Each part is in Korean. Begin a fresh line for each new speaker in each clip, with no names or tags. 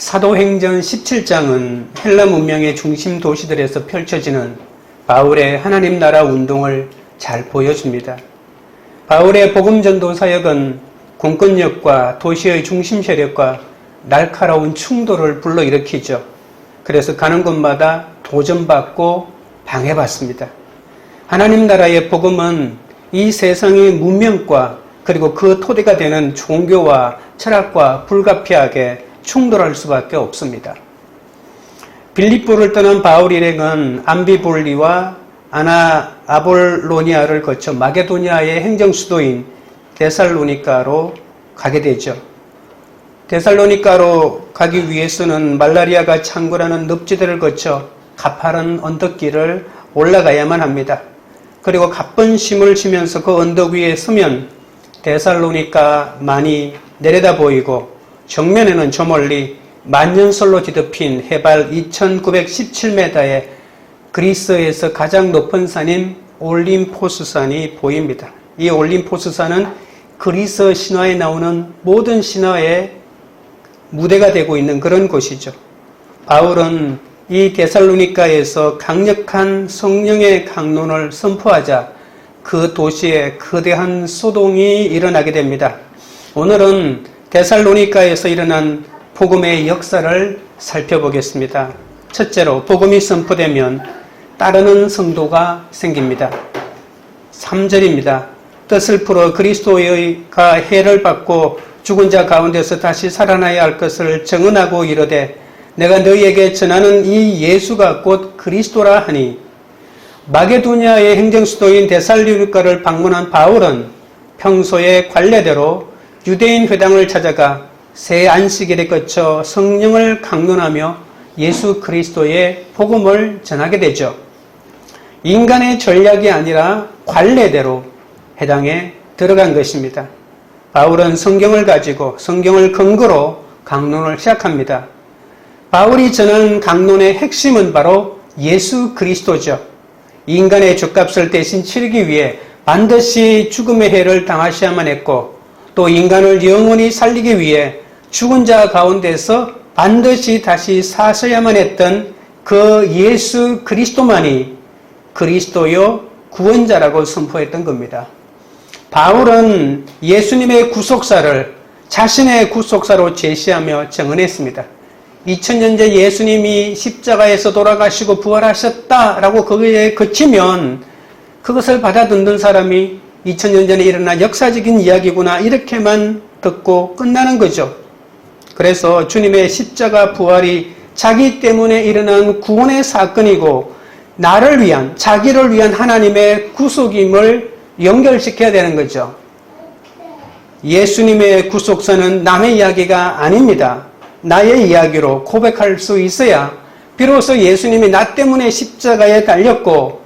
사도행전 17장은 헬라 문명의 중심 도시들에서 펼쳐지는 바울의 하나님 나라 운동을 잘 보여줍니다. 바울의 복음전도 사역은 공권력과 도시의 중심 세력과 날카로운 충돌을 불러일으키죠. 그래서 가는 곳마다 도전받고 방해받습니다. 하나님 나라의 복음은 이 세상의 문명과 그리고 그 토대가 되는 종교와 철학과 불가피하게 충돌할 수밖에 없습니다. 빌립보를 떠난 바울 일행은 암비볼리와 아볼로니아를 거쳐 마게도니아의 행정 수도인 데살로니가로 가게 되죠. 데살로니가로 가기 위해서는 말라리아가 창궐하는 늪지대를 거쳐 가파른 언덕길을 올라가야만 합니다. 그리고 가쁜 심을 쉬면서 그 언덕 위에 서면 데살로니가만이 내려다 보이고 정면에는 저 멀리 만년설로 뒤덮인 해발 2917m의 그리스에서 가장 높은 산인 올림포스산이 보입니다. 이 올림포스산은 그리스 신화에 나오는 모든 신화의 무대가 되고 있는 그런 곳이죠. 바울은 이 데살로니가에서 강력한 성령의 강론을 선포하자 그 도시에 거대한 소동이 일어나게 됩니다. 오늘은 데살로니가에서 일어난 복음의 역사를 살펴보겠습니다. 첫째로 복음이 선포되면 따르는 성도가 생깁니다. 3절입니다. 뜻을 풀어 그리스도가 해를 받고 죽은 자 가운데서 다시 살아나야 할 것을 증언하고 이르되 내가 너희에게 전하는 이 예수가 곧 그리스도라 하니. 마게도니아의 행정수도인 데살로니가를 방문한 바울은 평소의 관례대로 유대인 회당을 찾아가 새 안식일에 거쳐 성령을 강론하며 예수 그리스도의 복음을 전하게 되죠. 인간의 전략이 아니라 관례대로 회당에 들어간 것입니다. 바울은 성경을 가지고 성경을 근거로 강론을 시작합니다. 바울이 전한 강론의 핵심은 바로 예수 그리스도죠. 인간의 죗값을 대신 치르기 위해 반드시 죽음의 해를 당하셔야만 했고 또 인간을 영원히 살리기 위해 죽은 자 가운데서 반드시 다시 사셔야만 했던 그 예수 그리스도만이 그리스도요 구원자라고 선포했던 겁니다. 바울은 예수님의 구속사를 자신의 구속사로 제시하며 증언했습니다. 2000년 전 예수님이 십자가에서 돌아가시고 부활하셨다라고 거기에 그치면 그것을 받아듣는 사람이 2000년 전에 일어난 역사적인 이야기구나 이렇게만 듣고 끝나는 거죠. 그래서 주님의 십자가 부활이 자기 때문에 일어난 구원의 사건이고 나를 위한, 자기를 위한 하나님의 구속임을 연결시켜야 되는 거죠. 예수님의 구속사는 남의 이야기가 아닙니다. 나의 이야기로 고백할 수 있어야 비로소 예수님이 나 때문에 십자가에 달렸고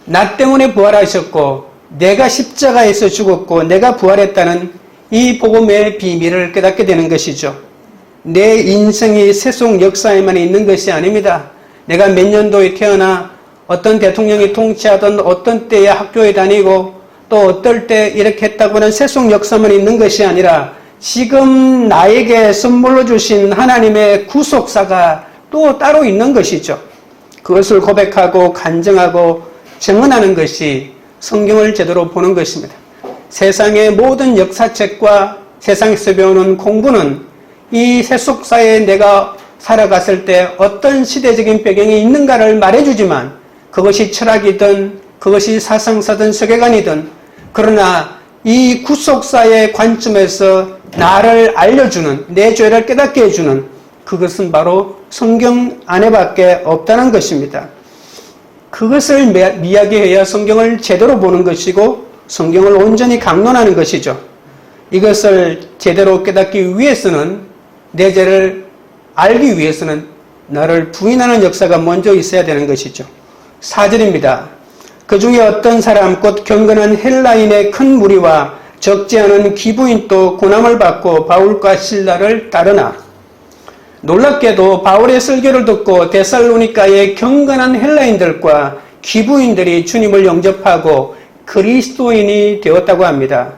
나 때문에 부활하셨고 내가 십자가에서 죽었고 내가 부활했다는 이 복음의 비밀을 깨닫게 되는 것이죠. 내 인생이 세속 역사에만 있는 것이 아닙니다. 내가 몇 년도에 태어나 어떤 대통령이 통치하던 어떤 때에 학교에 다니고 또 어떨 때 이렇게 했다고는 세속 역사만 있는 것이 아니라 지금 나에게 선물로 주신 하나님의 구속사가 또 따로 있는 것이죠. 그것을 고백하고 간증하고 증언하는 것이 성경을 제대로 보는 것입니다. 세상의 모든 역사책과 세상에서 배우는 공부는 이 세속사에 내가 살아갔을 때 어떤 시대적인 배경이 있는가를 말해주지만 그것이 철학이든 그것이 사상사든 세계관이든 그러나 이 구속사의 관점에서 나를 알려주는 내 죄를 깨닫게 해주는 그것은 바로 성경 안에밖에 없다는 것입니다. 그것을 이야기해야 성경을 제대로 보는 것이고 성경을 온전히 강론하는 것이죠. 이것을 제대로 깨닫기 위해서는 내 죄를 알기 위해서는 나를 부인하는 역사가 먼저 있어야 되는 것이죠. 4절입니다. 그 중에 어떤 사람 곧 경건한 헬라인의 큰 무리와 적지 않은 기부인도 고난을 받고 바울과 실라를 따르나. 놀랍게도 바울의 설교를 듣고 데살로니가의 경건한 헬라인들과 기부인들이 주님을 영접하고 그리스도인이 되었다고 합니다.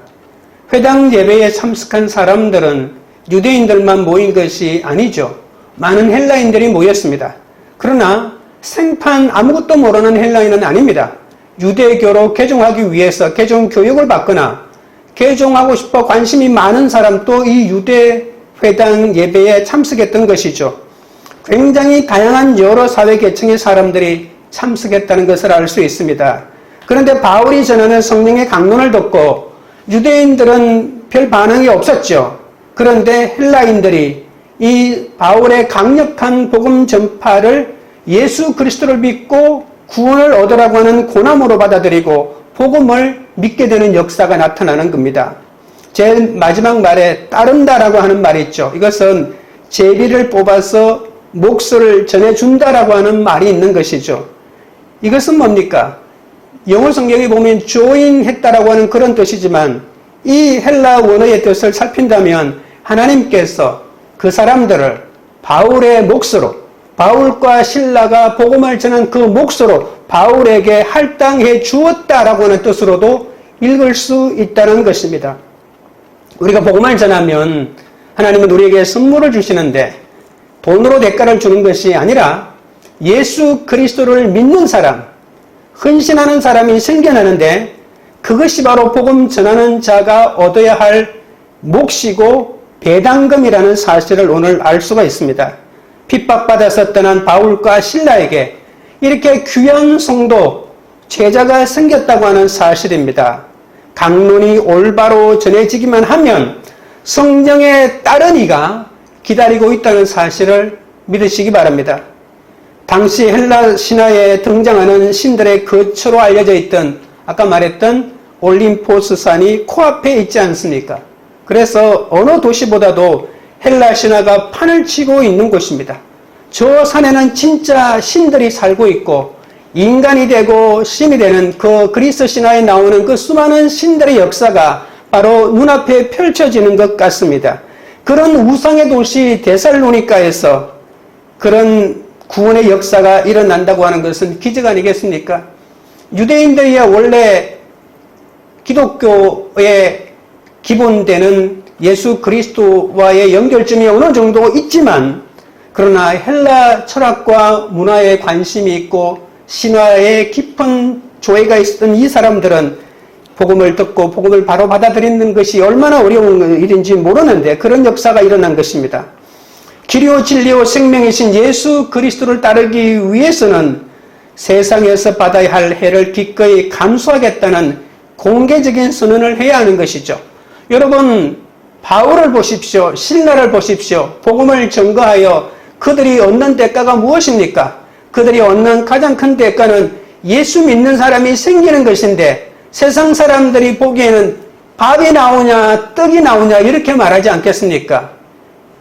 회당 예배에 참석한 사람들은 유대인들만 모인 것이 아니죠. 많은 헬라인들이 모였습니다. 그러나 생판 아무것도 모르는 헬라인은 아닙니다. 유대교로 개종하기 위해서 개종 교육을 받거나 개종하고 싶어 관심이 많은 사람도 이 유대회당 예배에 참석했던 것이죠. 굉장히 다양한 여러 사회 계층의 사람들이 참석했다는 것을 알 수 있습니다. 그런데 바울이 전하는 성령의 강론을 듣고 유대인들은 별 반응이 없었죠. 그런데 헬라인들이 이 바울의 강력한 복음 전파를 예수 그리스도를 믿고 구원을 얻으라고 하는 고난으로 받아들이고 복음을 믿게 되는 역사가 나타나는 겁니다. 제 마지막 말에 따른다라고 하는 말이 있죠. 이것은 제비를 뽑아서 몫을 전해준다라고 하는 말이 있는 것이죠. 이것은 뭡니까? 영어 성경에 보면 join했다라고 하는 그런 뜻이지만 이 헬라 원어의 뜻을 살핀다면 하나님께서 그 사람들을 바울의 몫으로, 바울과 실라가 복음을 전한 그 몫으로 바울에게 할당해 주었다라고 하는 뜻으로도 읽을 수 있다는 것입니다. 우리가 복음을 전하면 하나님은 우리에게 선물을 주시는데 돈으로 대가를 주는 것이 아니라 예수 그리스도를 믿는 사람, 헌신하는 사람이 생겨나는데 그것이 바로 복음 전하는 자가 얻어야 할 몫이고 배당금이라는 사실을 오늘 알 수가 있습니다. 핍박받아서 떠난 바울과 실라에게 이렇게 귀한 성도, 제자가 생겼다고 하는 사실입니다. 강론이 올바로 전해지기만 하면 성령의 따른 이가 기다리고 있다는 사실을 믿으시기 바랍니다. 당시 헬라 신화에 등장하는 신들의 거처로 알려져 있던 아까 말했던 올림포스 산이 코앞에 있지 않습니까? 그래서 어느 도시보다도 헬라 신화가 판을 치고 있는 곳입니다. 저 산에는 진짜 신들이 살고 있고 인간이 되고 신이 되는 그 그리스 신화에 나오는 그 수많은 신들의 역사가 바로 눈앞에 펼쳐지는 것 같습니다. 그런 우상의 도시 데살로니카에서 그런 구원의 역사가 일어난다고 하는 것은 기적 아니겠습니까? 유대인들이야 원래 기독교의 기본되는 예수 그리스도와의 연결점이 어느 정도 있지만 그러나 헬라 철학과 문화에 관심이 있고 신화에 깊은 조예가 있었던 이 사람들은 복음을 듣고 복음을 바로 받아들이는 것이 얼마나 어려운 일인지 모르는데 그런 역사가 일어난 것입니다. 길이요 진리요 생명이신 예수 그리스도를 따르기 위해서는 세상에서 받아야 할 해를 기꺼이 감수하겠다는 공개적인 선언을 해야 하는 것이죠. 여러분 바울을 보십시오. 실라를 보십시오. 복음을 전거하여 그들이 얻는 대가가 무엇입니까? 그들이 얻는 가장 큰 대가는 예수 믿는 사람이 생기는 것인데 세상 사람들이 보기에는 밥이 나오냐 떡이 나오냐 이렇게 말하지 않겠습니까?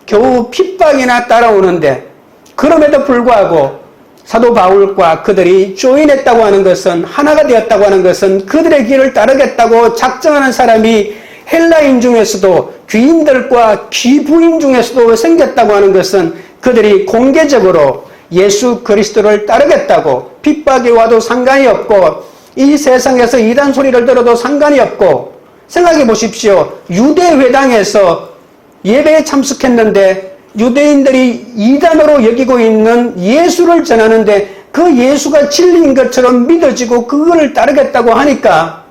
겨우 핍박이나 따라오는데 그럼에도 불구하고 사도 바울과 그들이 조인했다고 하는 것은 하나가 되었다고 하는 것은 그들의 길을 따르겠다고 작정하는 사람이 헬라인 중에서도 귀인들과 귀부인 중에서도 생겼다고 하는 것은 그들이 공개적으로 예수 그리스도를 따르겠다고 핍박이 와도 상관이 없고 이 세상에서 이단 소리를 들어도 상관이 없고 생각해 보십시오. 유대회당에서 예배에 참석했는데 유대인들이 이단으로 여기고 있는 예수를 전하는데 그 예수가 진리인 것처럼 믿어지고 그거를 따르겠다고 하니까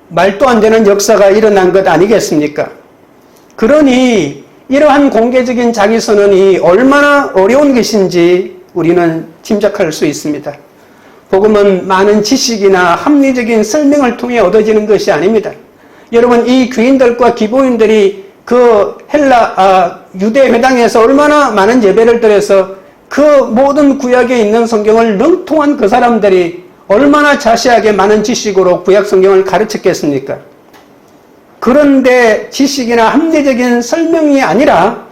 말도 안 되는 역사가 일어난 것 아니겠습니까? 그러니 이러한 공개적인 자기선언이 얼마나 어려운 것인지 우리는 짐작할 수 있습니다. 복음은 많은 지식이나 합리적인 설명을 통해 얻어지는 것이 아닙니다. 여러분 이 귀인들과 기부인들이 그 유대회당에서 얼마나 많은 예배를 드려서 그 모든 구약에 있는 성경을 능통한 그 사람들이 얼마나 자세하게 많은 지식으로 구약 성경을 가르쳤겠습니까? 그런데 지식이나 합리적인 설명이 아니라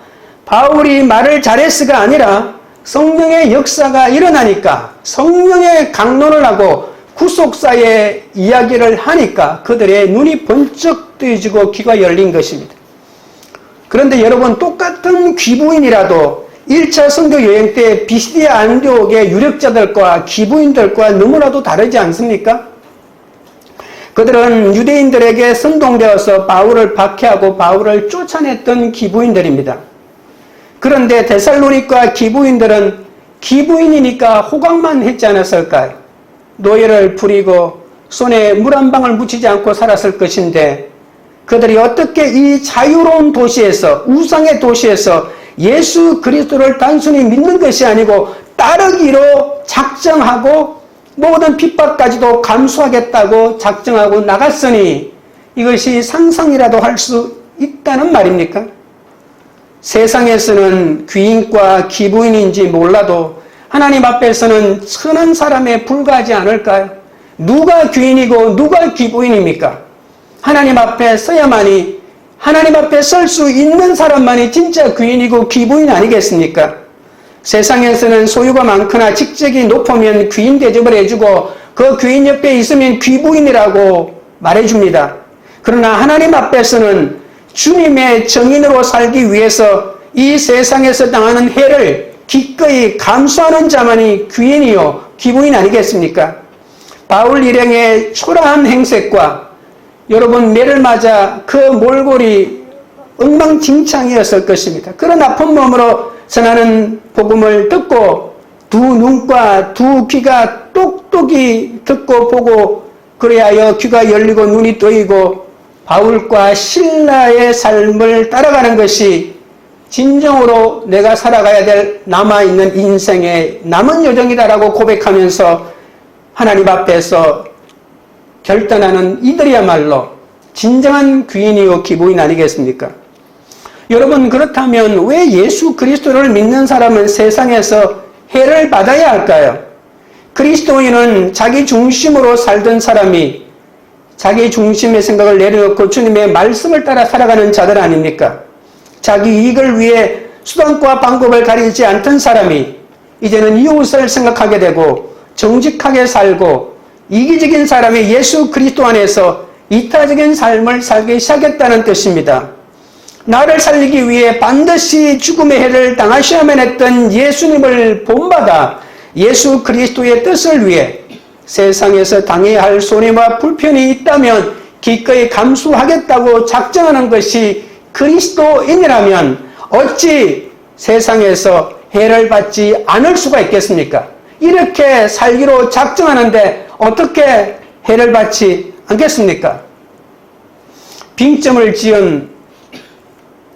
바울이 말을 잘했으가 아니라 성령의 역사가 일어나니까 성령의 강론을 하고 구속사의 이야기를 하니까 그들의 눈이 번쩍 뜨여지고 귀가 열린 것입니다. 그런데 여러분 똑같은 귀부인이라도 1차 선교 여행 때 비시디아 안디옥의 유력자들과 기부인들과 너무나도 다르지 않습니까? 그들은 유대인들에게 선동되어서 바울을 박해하고 바울을 쫓아냈던 기부인들입니다. 그런데 데살로니가 기부인들은 기부인이니까 호강만 했지 않았을까요? 노예를 부리고 손에 물 한 방울 묻히지 않고 살았을 것인데 그들이 어떻게 이 자유로운 도시에서, 우상의 도시에서 예수 그리스도를 단순히 믿는 것이 아니고 따르기로 작정하고 모든 핍박까지도 감수하겠다고 작정하고 나갔으니 이것이 상상이라도 할 수 있다는 말입니까? 세상에서는 귀인과 기부인인지 몰라도 하나님 앞에서는 선한 사람에 불과하지 않을까요? 누가 귀인이고 누가 기부인입니까? 하나님 앞에 서야만이, 하나님 앞에 설 수 있는 사람만이 진짜 귀인이고 기부인 아니겠습니까? 세상에서는 소유가 많거나 직책이 높으면 귀인 대접을 해주고 그 귀인 옆에 있으면 귀부인이라고 말해줍니다. 그러나 하나님 앞에서는 주님의 정인으로 살기 위해서 이 세상에서 당하는 해를 기꺼이 감수하는 자만이 귀인이요 기부인 아니겠습니까? 바울 일행의 초라한 행색과 여러분 매를 맞아 그 몰골이 엉망진창이었을 것입니다. 그런 아픈 몸으로 전하는 복음을 듣고 두 눈과 두 귀가 똑똑히 듣고 보고 그래야 귀가 열리고 눈이 뜨이고 바울과 실라의 삶을 따라가는 것이 진정으로 내가 살아가야 될 남아있는 인생의 남은 여정이다라고 고백하면서 하나님 앞에서 결단하는 이들이야말로 진정한 귀인이요 기부인 아니겠습니까? 여러분 그렇다면 왜 예수 그리스도를 믿는 사람은 세상에서 해를 받아야 할까요? 그리스도인은 자기 중심으로 살던 사람이 자기 중심의 생각을 내려놓고 주님의 말씀을 따라 살아가는 자들 아닙니까? 자기 이익을 위해 수단과 방법을 가리지 않던 사람이 이제는 이웃을 생각하게 되고 정직하게 살고 이기적인 사람이 예수 그리스도 안에서 이타적인 삶을 살기 시작했다는 뜻입니다. 나를 살리기 위해 반드시 죽음의 해를 당하셔야만 했던 예수님을 본받아 예수 그리스도의 뜻을 위해 세상에서 당해야 할 손해와 불편이 있다면 기꺼이 감수하겠다고 작정하는 것이 그리스도인이라면 어찌 세상에서 해를 받지 않을 수가 있겠습니까? 이렇게 살기로 작정하는데 어떻게 해를 받지 않겠습니까? 빙점을 지은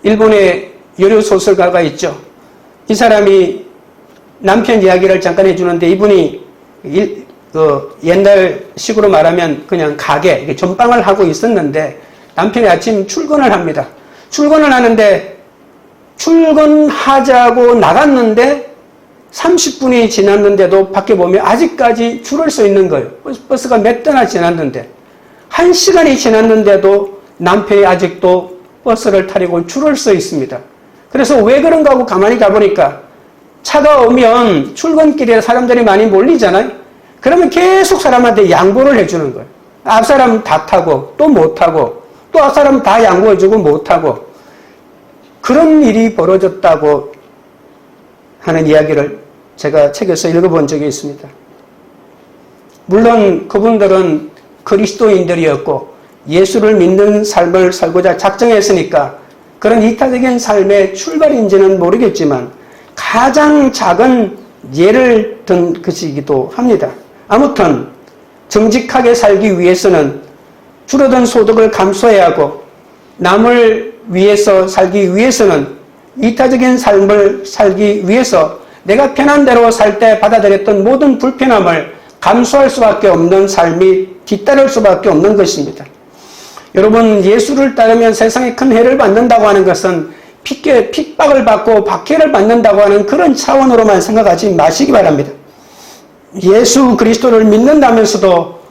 일본의 여류소설가가 있죠. 이 사람이 남편 이야기를 잠깐 해주는데 이분이 옛날식으로 말하면 그냥 가게, 전방을 하고 있었는데 남편이 아침 출근을 합니다. 출근을 하는데 출근하자고 나갔는데 30분이 지났는데도 밖에 보면 아직까지 줄을 서 있는 거예요. 버스가 몇 대나 지났는데 1시간이 지났는데도 남편이 아직도 버스를 타려고 줄을 서 있습니다. 그래서 왜 그런가 하고 가만히 가보니까 차가 오면 출근길에 사람들이 많이 몰리잖아요. 그러면 계속 사람한테 양보를 해주는 거예요. 앞사람 다 타고 또 못 타고 또 앞사람 다 양보해주고 못 타고 그런 일이 벌어졌다고 하는 이야기를 제가 책에서 읽어본 적이 있습니다. 물론 그분들은 그리스도인들이었고 예수를 믿는 삶을 살고자 작정했으니까 그런 이타적인 삶의 출발인지는 모르겠지만 가장 작은 예를 든 것이기도 합니다. 아무튼 정직하게 살기 위해서는 줄어든 소득을 감수해야 하고 남을 위해서 살기 위해서는 이타적인 삶을 살기 위해서 내가 편한 대로 살 때 받아들였던 모든 불편함을 감수할 수밖에 없는 삶이 뒤따를 수밖에 없는 것입니다. 여러분 예수를 따르면 세상에 큰 해를 받는다고 하는 것은 핍박을 받고 박해를 받는다고 하는 그런 차원으로만 생각하지 마시기 바랍니다. 예수 그리스도를 믿는다면서도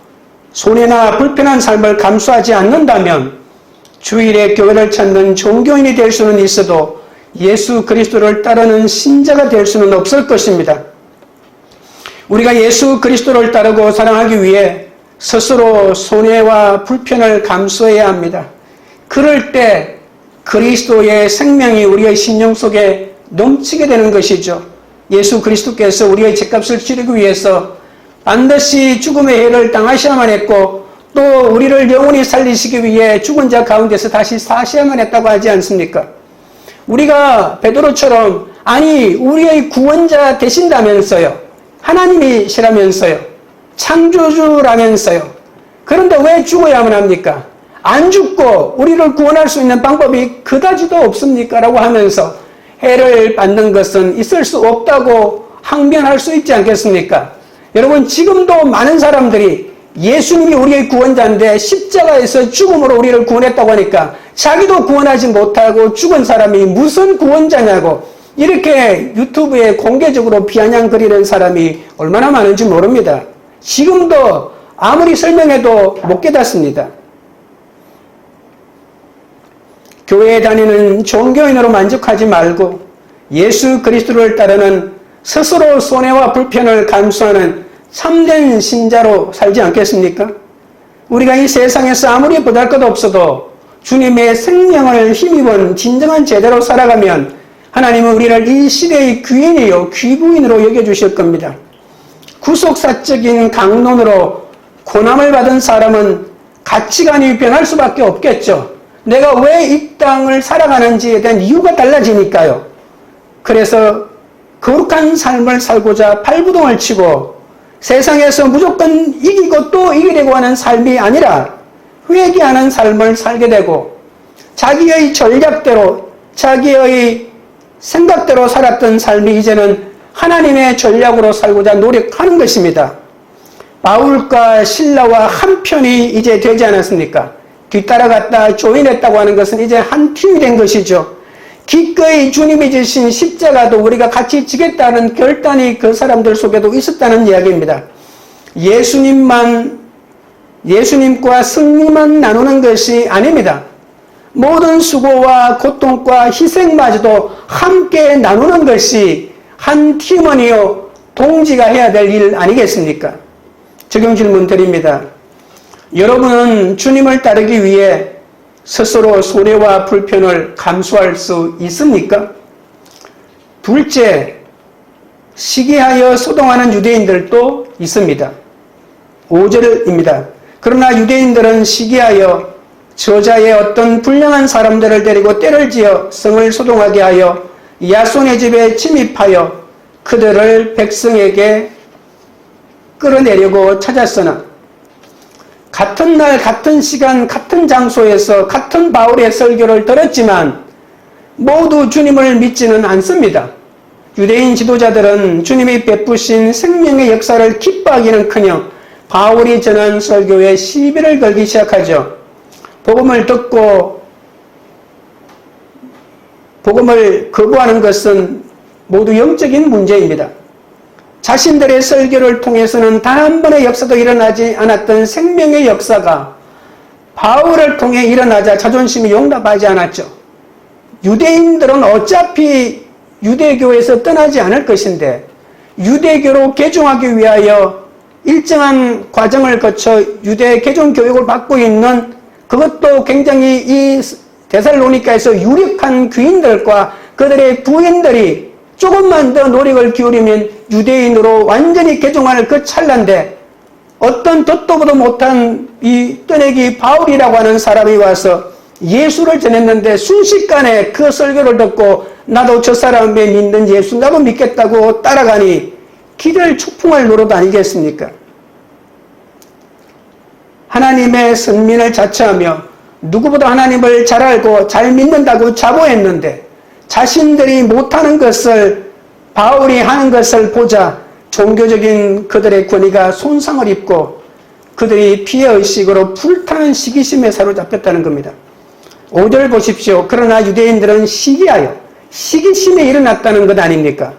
손해나 불편한 삶을 감수하지 않는다면 주일에 교회를 찾는 종교인이 될 수는 있어도 예수 그리스도를 따르는 신자가 될 수는 없을 것입니다. 우리가 예수 그리스도를 따르고 사랑하기 위해 스스로 손해와 불편을 감수해야 합니다. 그럴 때 그리스도의 생명이 우리의 심령 속에 넘치게 되는 것이죠. 예수 그리스도께서 우리의 죄값을 치르기 위해서 반드시 죽음의 해를 당하셔야만 했고 또 우리를 영원히 살리시기 위해 죽은 자 가운데서 다시 사셔야만 했다고 하지 않습니까? 우리가 베드로처럼 아니 우리의 구원자 되신다면서요. 하나님이시라면서요. 창조주라면서요. 그런데 왜 죽어야만 합니까? 안 죽고 우리를 구원할 수 있는 방법이 그다지도 없습니까? 라고 하면서 해를 받는 것은 있을 수 없다고 항변할 수 있지 않겠습니까? 여러분, 지금도 많은 사람들이 예수님이 우리의 구원자인데 십자가에서 죽음으로 우리를 구원했다고 하니까 자기도 구원하지 못하고 죽은 사람이 무슨 구원자냐고 이렇게 유튜브에 공개적으로 비아냥거리는 사람이 얼마나 많은지 모릅니다. 지금도 아무리 설명해도 못 깨닫습니다. 교회에 다니는 종교인으로 만족하지 말고 예수 그리스도를 따르는 스스로 손해와 불편을 감수하는 참된 신자로 살지 않겠습니까? 우리가 이 세상에서 아무리 보잘것없어도 주님의 생명을 힘입은 진정한 제자로 살아가면 하나님은 우리를 이 시대의 귀인이요 귀부인으로 여겨주실 겁니다. 구속사적인 강론으로 고난을 받은 사람은 가치관이 변할 수밖에 없겠죠. 내가 왜 이 땅을 살아가는지에 대한 이유가 달라지니까요. 그래서 거룩한 삶을 살고자 발부동을 치고 세상에서 무조건 이기고 또 이기려고 하는 삶이 아니라 회개하는 삶을 살게 되고 자기의 전략대로 자기의 생각대로 살았던 삶이 이제는 하나님의 전략으로 살고자 노력하는 것입니다. 바울과 실라와 한 편이 이제 되지 않았습니까? 뒤따라갔다 조인했다고 하는 것은 이제 한 팀이 된 것이죠. 기꺼이 주님이 지신 십자가도 우리가 같이 지겠다는 결단이 그 사람들 속에도 있었다는 이야기입니다. 예수님과 승리만 나누는 것이 아닙니다. 모든 수고와 고통과 희생마저도 함께 나누는 것이 한 팀원이요 동지가 해야 될 일 아니겠습니까? 적용 질문 드립니다. 여러분은 주님을 따르기 위해 스스로 손해와 불편을 감수할 수 있습니까? 둘째, 시기하여 소동하는 유대인들도 있습니다. 5절입니다. 그러나 유대인들은 시기하여 저자의 어떤 불량한 사람들을 데리고 때를 지어 성을 소동하게 하여 야손의 집에 침입하여 그들을 백성에게 끌어내려고 찾았으나 같은 날 같은 시간 같은 장소에서 같은 바울의 설교를 들었지만 모두 주님을 믿지는 않습니다. 유대인 지도자들은 주님이 베푸신 생명의 역사를 기뻐하기는커녕 바울이 전한 설교에 시비를 걸기 시작하죠. 복음을 듣고 복음을 거부하는 것은 모두 영적인 문제입니다. 자신들의 설교를 통해서는 단 한 번의 역사도 일어나지 않았던 생명의 역사가 바울을 통해 일어나자 자존심이 용납하지 않았죠. 유대인들은 어차피 유대교에서 떠나지 않을 것인데 유대교로 개종하기 위하여 일정한 과정을 거쳐 유대 개종 교육을 받고 있는 그것도 굉장히 이 데살로니가에서 유력한 귀인들과 그들의 부인들이 조금만 더 노력을 기울이면 유대인으로 완전히 개종할 그 찰나인데 어떤 듣도 보도 못한 이 떠내기 바울이라고 하는 사람이 와서 예수를 전했는데 순식간에 그 설교를 듣고 나도 저 사람의 믿는 예수 나도 믿겠다고 따라가니 기를 축풍할 노릇 아니겠습니까? 하나님의 선민을 자처하며 누구보다 하나님을 잘 알고 잘 믿는다고 자부했는데 자신들이 못하는 것을 바울이 하는 것을 보자 종교적인 그들의 권위가 손상을 입고 그들이 피해의식으로 불타는 시기심에 사로잡혔다는 겁니다. 5절 보십시오. 그러나 유대인들은 시기하여 시기심에 일어났다는 것 아닙니까?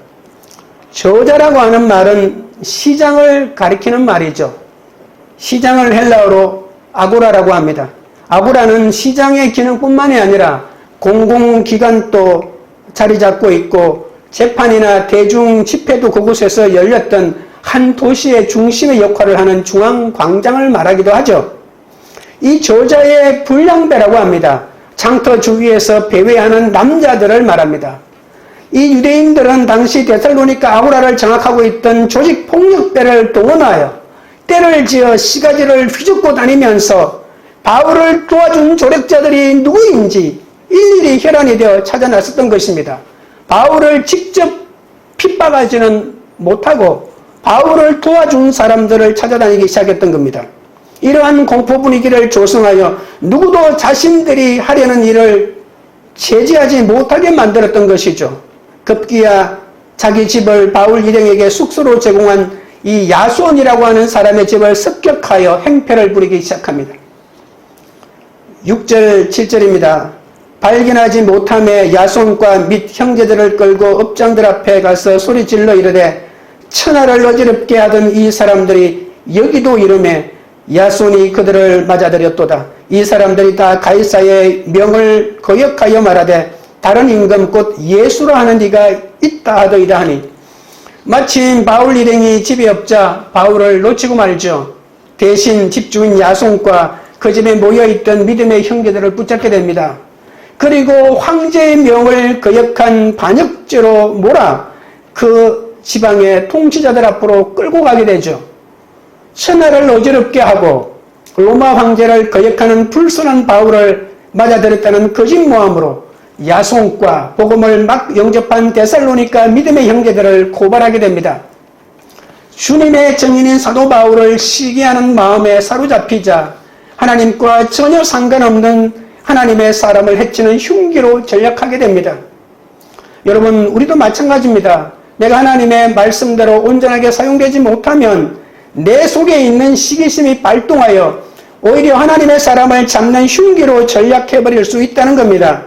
저자라고 하는 말은 시장을 가리키는 말이죠. 시장을 헬라어로 아고라라고 합니다. 아고라는 시장의 기능뿐만이 아니라 공공기관도 자리 잡고 있고 재판이나 대중 집회도 그곳에서 열렸던 한 도시의 중심의 역할을 하는 중앙광장을 말하기도 하죠. 이 저자의 불량배라고 합니다. 장터 주위에서 배회하는 남자들을 말합니다. 이 유대인들은 당시 데살로니가 아고라를 장악하고 있던 조직폭력배를 동원하여 때를 지어 시가지를 휘젓고 다니면서 바울을 도와준 조력자들이 누구인지 일일이 혈안이 되어 찾아 나섰던 것입니다. 바울을 직접 핍박하지는 못하고 바울을 도와준 사람들을 찾아다니기 시작했던 겁니다. 이러한 공포 분위기를 조성하여 누구도 자신들이 하려는 일을 제지하지 못하게 만들었던 것이죠. 급기야 자기 집을 바울 일행에게 숙소로 제공한 이 야손이라고 하는 사람의 집을 습격하여 행패를 부리기 시작합니다. 6절 7절입니다. 발견하지 못함에 야손과 및 형제들을 끌고 업장들 앞에 가서 소리질러 이르되 천하를 어지럽게 하던 이 사람들이 여기도 이름에 야손이 그들을 맞아들였도다. 이 사람들이 다 가이사의 명을 거역하여 말하되 다른 임금 곧 예수라 하는 이가 있다 하더이다 하니 마침 바울 일행이 집에 없자 바울을 놓치고 말죠. 대신 집주인 야손과 그 집에 모여있던 믿음의 형제들을 붙잡게 됩니다. 그리고 황제의 명을 거역한 반역죄로 몰아 그 지방의 통치자들 앞으로 끌고 가게 되죠. 천하를 어지럽게 하고 로마 황제를 거역하는 불순한 바울을 맞아들였다는 거짓모함으로 야손과 복음을 막 영접한 데살로니가 믿음의 형제들을 고발하게 됩니다. 주님의 증인인 사도 바울을 시기하는 마음에 사로잡히자 하나님과 전혀 상관없는 하나님의 사람을 해치는 흉기로 전략하게 됩니다. 여러분, 우리도 마찬가지입니다. 내가 하나님의 말씀대로 온전하게 사용되지 못하면 내 속에 있는 시기심이 발동하여 오히려 하나님의 사람을 잡는 흉기로 전략해버릴 수 있다는 겁니다.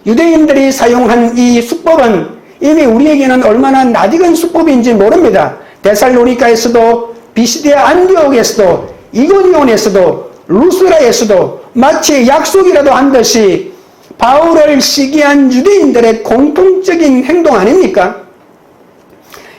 유대인들이 사용한 이 수법은 이미 우리에게는 얼마나 낯익은 수법인지 모릅니다. 데살로니가에서도 비시디아 안디옥에서도 이고니온에서도 루스라에서도 마치 약속이라도 한 듯이 바울을 시기한 유대인들의 공통적인 행동 아닙니까?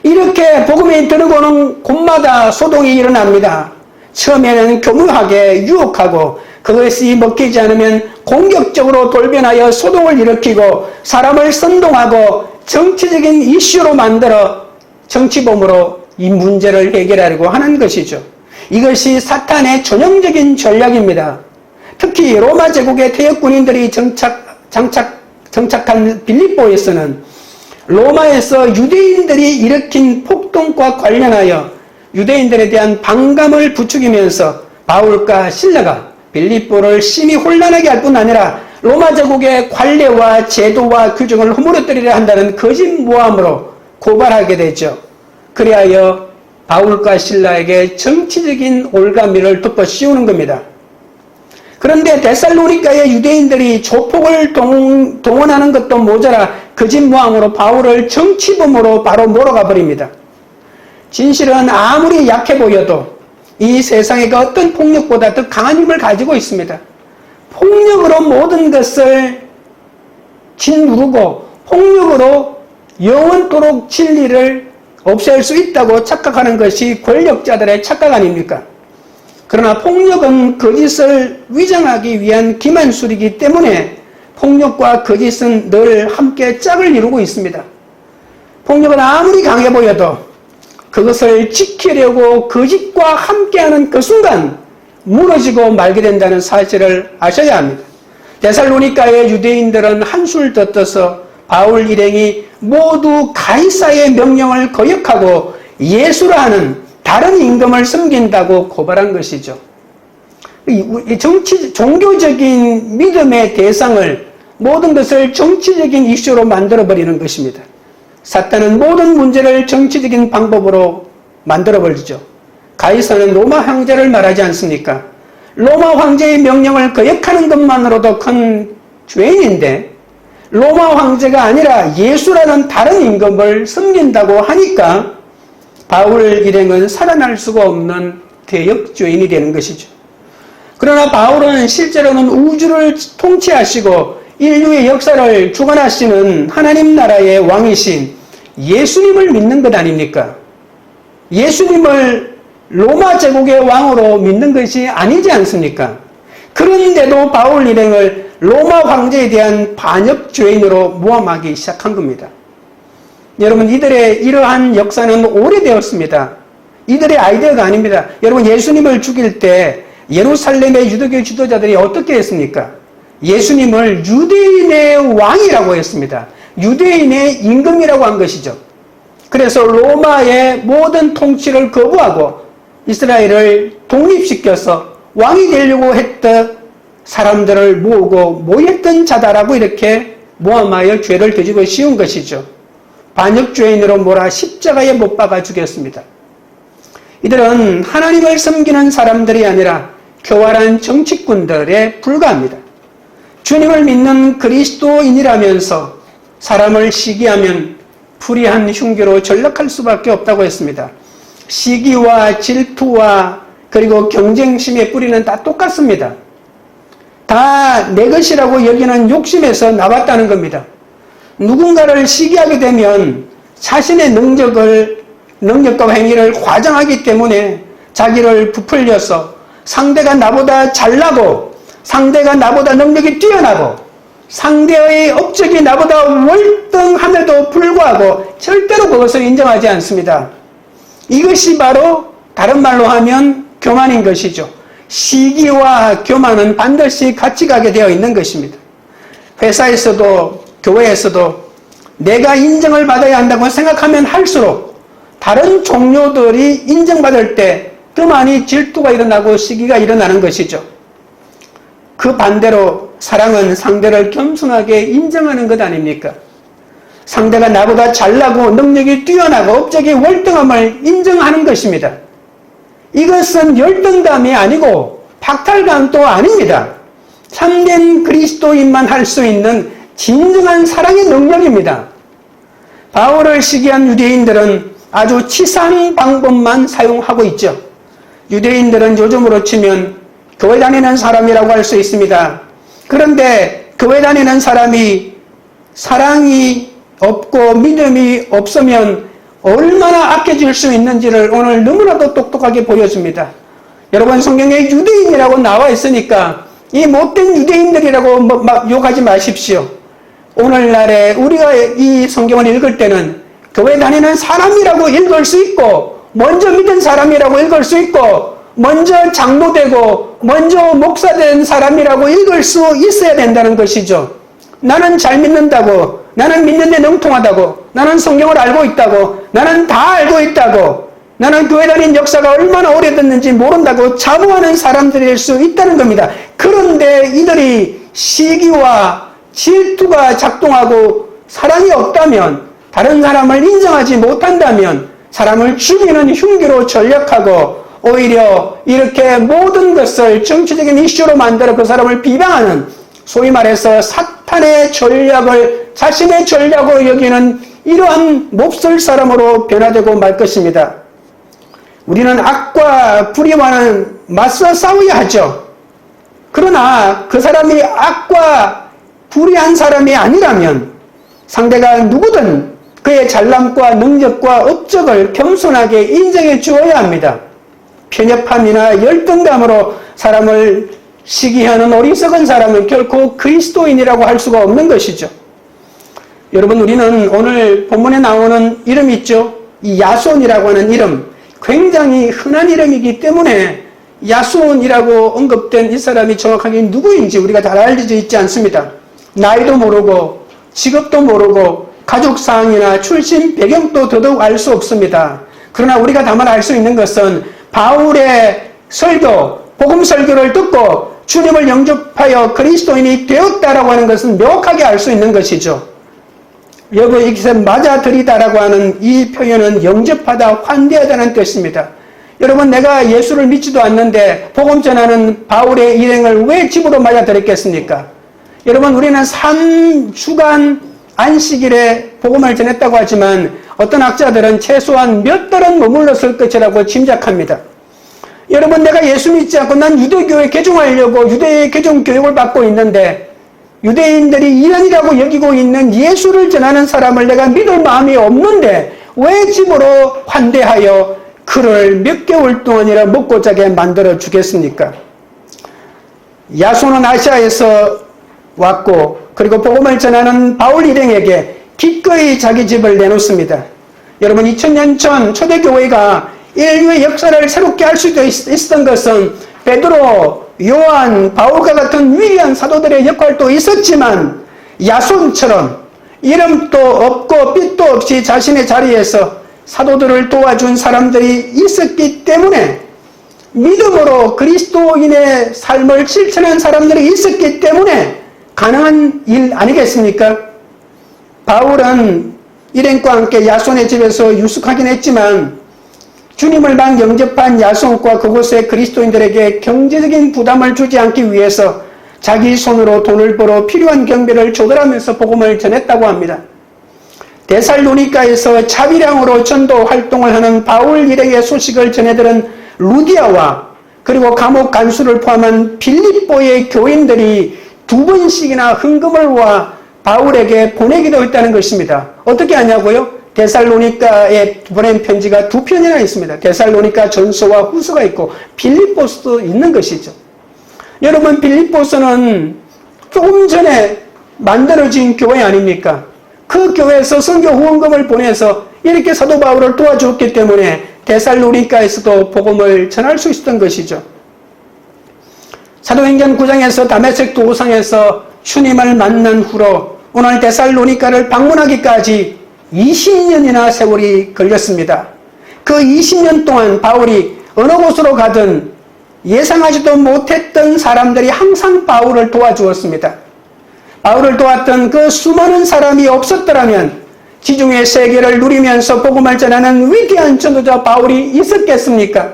이렇게 복음이 들어오는 곳마다 소동이 일어납니다. 처음에는 교묘하게 유혹하고 그것이 먹히지 않으면 공격적으로 돌변하여 소동을 일으키고 사람을 선동하고 정치적인 이슈로 만들어 정치범으로 이 문제를 해결하려고 하는 것이죠. 이것이 사탄의 전형적인 전략입니다. 특히 로마 제국의 퇴역 군인들이 정착한 빌립보에서는 로마에서 유대인들이 일으킨 폭동과 관련하여 유대인들에 대한 반감을 부추기면서 바울과 실라가 빌립보를 심히 혼란하게 할 뿐 아니라 로마 제국의 관례와 제도와 규정을 허물어뜨리려 한다는 거짓모함으로 고발하게 되죠. 그리하여 바울과 실라에게 정치적인 올가미를 덮어 씌우는 겁니다. 그런데 데살로니가의 유대인들이 조폭을 동원하는 것도 모자라 거짓모함으로 바울을 정치범으로 바로 몰아가 버립니다. 진실은 아무리 약해 보여도 이 세상에 그 어떤 폭력보다 더 강한 힘을 가지고 있습니다. 폭력으로 모든 것을 짓누르고 폭력으로 영원토록 진리를 없앨 수 있다고 착각하는 것이 권력자들의 착각 아닙니까? 그러나 폭력은 거짓을 위장하기 위한 기만술이기 때문에 폭력과 거짓은 늘 함께 짝을 이루고 있습니다. 폭력은 아무리 강해 보여도 그것을 지키려고 거짓과 함께하는 그 순간 무너지고 말게 된다는 사실을 아셔야 합니다. 데살로니가의 유대인들은 한술 더 떠서 바울 일행이 모두 가이사의 명령을 거역하고 예수라 하는 다른 임금을 섬긴다고 고발한 것이죠. 종교적인 믿음의 대상을 모든 것을 정치적인 이슈로 만들어버리는 것입니다. 사탄은 모든 문제를 정치적인 방법으로 만들어버리죠. 가이사는 로마 황제를 말하지 않습니까? 로마 황제의 명령을 거역하는 것만으로도 큰 죄인인데 로마 황제가 아니라 예수라는 다른 임금을 섬긴다고 하니까 바울 일행은 살아날 수가 없는 대역죄인이 되는 것이죠. 그러나 바울은 실제로는 우주를 통치하시고 인류의 역사를 주관하시는 하나님 나라의 왕이신 예수님을 믿는 것 아닙니까? 예수님을 로마 제국의 왕으로 믿는 것이 아니지 않습니까? 그런데도 바울 일행을 로마 황제에 대한 반역죄인으로 모함하기 시작한 겁니다. 여러분, 이들의 이러한 역사는 오래되었습니다. 이들의 아이디어가 아닙니다. 여러분, 예수님을 죽일 때 예루살렘의 유대교 지도자들이 어떻게 했습니까? 예수님을 유대인의 왕이라고 했습니다. 유대인의 임금이라고 한 것이죠. 그래서 로마의 모든 통치를 거부하고 이스라엘을 독립시켜서 왕이 되려고 했던 사람들을 모으고 모였던 자다라고 이렇게 모함하여 죄를 되지고 씌운 것이죠. 반역죄인으로 몰아 십자가에 못 박아 죽였습니다. 이들은 하나님을 섬기는 사람들이 아니라 교활한 정치꾼들에 불과합니다. 주님을 믿는 그리스도인이라면서 사람을 시기하면 불의한 흉기로 전락할 수밖에 없다고 했습니다. 시기와 질투와 그리고 경쟁심의 뿌리는 다 똑같습니다. 다 내 것이라고 여기는 욕심에서 나왔다는 겁니다. 누군가를 시기하게 되면 자신의 능력과 행위를 과장하기 때문에 자기를 부풀려서 상대가 나보다 잘나고 상대가 나보다 능력이 뛰어나고 상대의 업적이 나보다 월등함에도 불구하고 절대로 그것을 인정하지 않습니다. 이것이 바로 다른 말로 하면 교만인 것이죠. 시기와 교만은 반드시 같이 가게 되어 있는 것입니다. 회사에서도 교회에서도 내가 인정을 받아야 한다고 생각하면 할수록 다른 종료들이 인정받을 때 더 많이 질투가 일어나고 시기가 일어나는 것이죠. 그 반대로 사랑은 상대를 겸손하게 인정하는 것 아닙니까? 상대가 나보다 잘나고 능력이 뛰어나고 업적이 월등함을 인정하는 것입니다. 이것은 열등감이 아니고 박탈감도 아닙니다. 참된 그리스도인만 할 수 있는 진정한 사랑의 능력입니다. 바울을 시기한 유대인들은 아주 치사한 방법만 사용하고 있죠. 유대인들은 요즘으로 치면 교회 다니는 사람이라고 할 수 있습니다. 그런데 교회 다니는 사람이 사랑이 없고 믿음이 없으면 얼마나 악해질 수 있는지를 오늘 너무나도 똑똑하게 보여줍니다. 여러분, 성경에 유대인이라고 나와 있으니까 이 못된 유대인들이라고 막 욕하지 마십시오. 오늘날에 우리가 이 성경을 읽을 때는 교회 다니는 사람이라고 읽을 수 있고 먼저 믿은 사람이라고 읽을 수 있고 먼저 장로되고 먼저 목사된 사람이라고 읽을 수 있어야 된다는 것이죠. 나는 잘 믿는다고, 나는 믿는데 능통하다고, 나는 성경을 알고 있다고, 나는 다 알고 있다고, 나는 교회 다닌 역사가 얼마나 오래됐는지 모른다고 자부하는 사람들일 수 있다는 겁니다. 그런데 이들이 시기와 질투가 작동하고 사랑이 없다면, 다른 사람을 인정하지 못한다면 사람을 죽이는 흉기로 전략하고 오히려 이렇게 모든 것을 정치적인 이슈로 만들어 그 사람을 비방하는, 소위 말해서 사탄의 전략을 자신의 전략으로 여기는 이러한 몹쓸 사람으로 변화되고 말 것입니다. 우리는 악과 불의와는 맞서 싸워야 하죠. 그러나 그 사람이 악과 불의한 사람이 아니라면 상대가 누구든 그의 잘남과 능력과 업적을 겸손하게 인정해 주어야 합니다. 편협함이나 열등감으로 사람을 시기하는 어리석은 사람은 결코 그리스도인이라고 할 수가 없는 것이죠. 여러분, 우리는 오늘 본문에 나오는 이름이 있죠. 이 야손이라고 하는 이름, 굉장히 흔한 이름이기 때문에 야손이라고 언급된 이 사람이 정확하게 누구인지 우리가 잘 알려져 있지 않습니다. 나이도 모르고 직업도 모르고 가족 사항이나 출신 배경도 더더욱 알 수 없습니다. 그러나 우리가 다만 알 수 있는 것은 바울의 설교, 복음 설교를 듣고 주님을 영접하여 그리스도인이 되었다라고 하는 것은 명확하게 알 수 있는 것이죠. 여기 여기서 맞아들이다라고 하는 이 표현은 영접하다, 환대하다는 뜻입니다. 여러분, 내가 예수를 믿지도 않는데 복음 전하는 바울의 일행을 왜 집으로 맞아들였겠습니까? 여러분, 우리는 3주간 안식일에 복음을 전했다고 하지만 어떤 학자들은 최소한 몇 달은 머물렀을 것이라고 짐작합니다. 여러분, 내가 예수 믿지 않고 난 유대교에 개종하려고 유대의 개종 교육을 받고 있는데 유대인들이 이란이라고 여기고 있는 예수를 전하는 사람을 내가 믿을 마음이 없는데 왜 집으로 환대하여 그를 몇 개월 동안이라 먹고 자게 만들어 주겠습니까? 야손은 아시아에서 왔고 그리고 복음을 전하는 바울 일행에게 기꺼이 자기 집을 내놓습니다. 여러분, 2000년 전 초대교회가 인류의 역사를 새롭게 할 수도 있었던 것은 베드로, 요한, 바울과 같은 위대한 사도들의 역할도 있었지만 야손처럼 이름도 없고 빛도 없이 자신의 자리에서 사도들을 도와준 사람들이 있었기 때문에, 믿음으로 그리스도인의 삶을 실천한 사람들이 있었기 때문에 가능한 일 아니겠습니까? 바울은 일행과 함께 야손의 집에서 유숙하긴 했지만 주님을 막 영접한 야손과 그곳의 그리스도인들에게 경제적인 부담을 주지 않기 위해서 자기 손으로 돈을 벌어 필요한 경비를 조달하면서 복음을 전했다고 합니다. 데살로니가에서 차비량으로 전도 활동을 하는 바울 일행의 소식을 전해들은 루디아와 그리고 감옥 간수를 포함한 빌립보의 교인들이 2번씩이나 헌금을 모아 바울에게 보내기도 했다는 것입니다. 어떻게 하냐고요? 데살로니가에 보낸 편지가 2편이나 있습니다. 데살로니가 전서와 후서가 있고 빌립보서도 있는 것이죠. 여러분, 빌립보서는 조금 전에 만들어진 교회 아닙니까? 그 교회에서 선교 후원금을 보내서 이렇게 사도 바울을 도와주었기 때문에 데살로니가에서도 복음을 전할 수 있었던 것이죠. 사도행전 9장에서 다메섹 도상에서 주님을 만난 후로 오늘 데살로니가를 방문하기까지 20년이나 세월이 걸렸습니다. 그 20년 동안 바울이 어느 곳으로 가든 예상하지도 못했던 사람들이 항상 바울을 도와주었습니다. 바울을 도왔던 그 수많은 사람이 없었더라면 지중해 세계를 누리면서 복음을 전하는 위대한 전도자 바울이 있었겠습니까?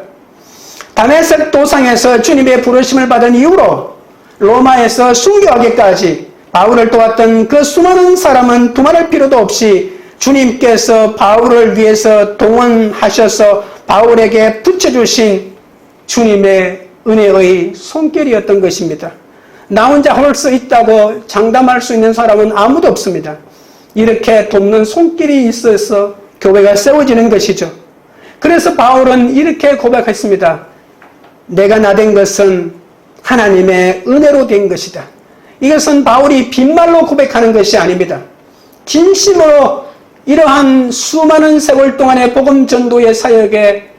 다메섹 도상에서 주님의 부르심을 받은 이후로 로마에서 순교하기까지 바울을 도왔던 그 수많은 사람은 두말할 필요도 없이 주님께서 바울을 위해서 동원하셔서 바울에게 붙여주신 주님의 은혜의 손길이었던 것입니다. 나 혼자 할 수 있다고 장담할 수 있는 사람은 아무도 없습니다. 이렇게 돕는 손길이 있어서 교회가 세워지는 것이죠. 그래서 바울은 이렇게 고백했습니다. 내가 나된 것은 하나님의 은혜로 된 것이다. 이것은 바울이 빈말로 고백하는 것이 아닙니다. 진심으로 이러한 수많은 세월 동안의 복음 전도의 사역에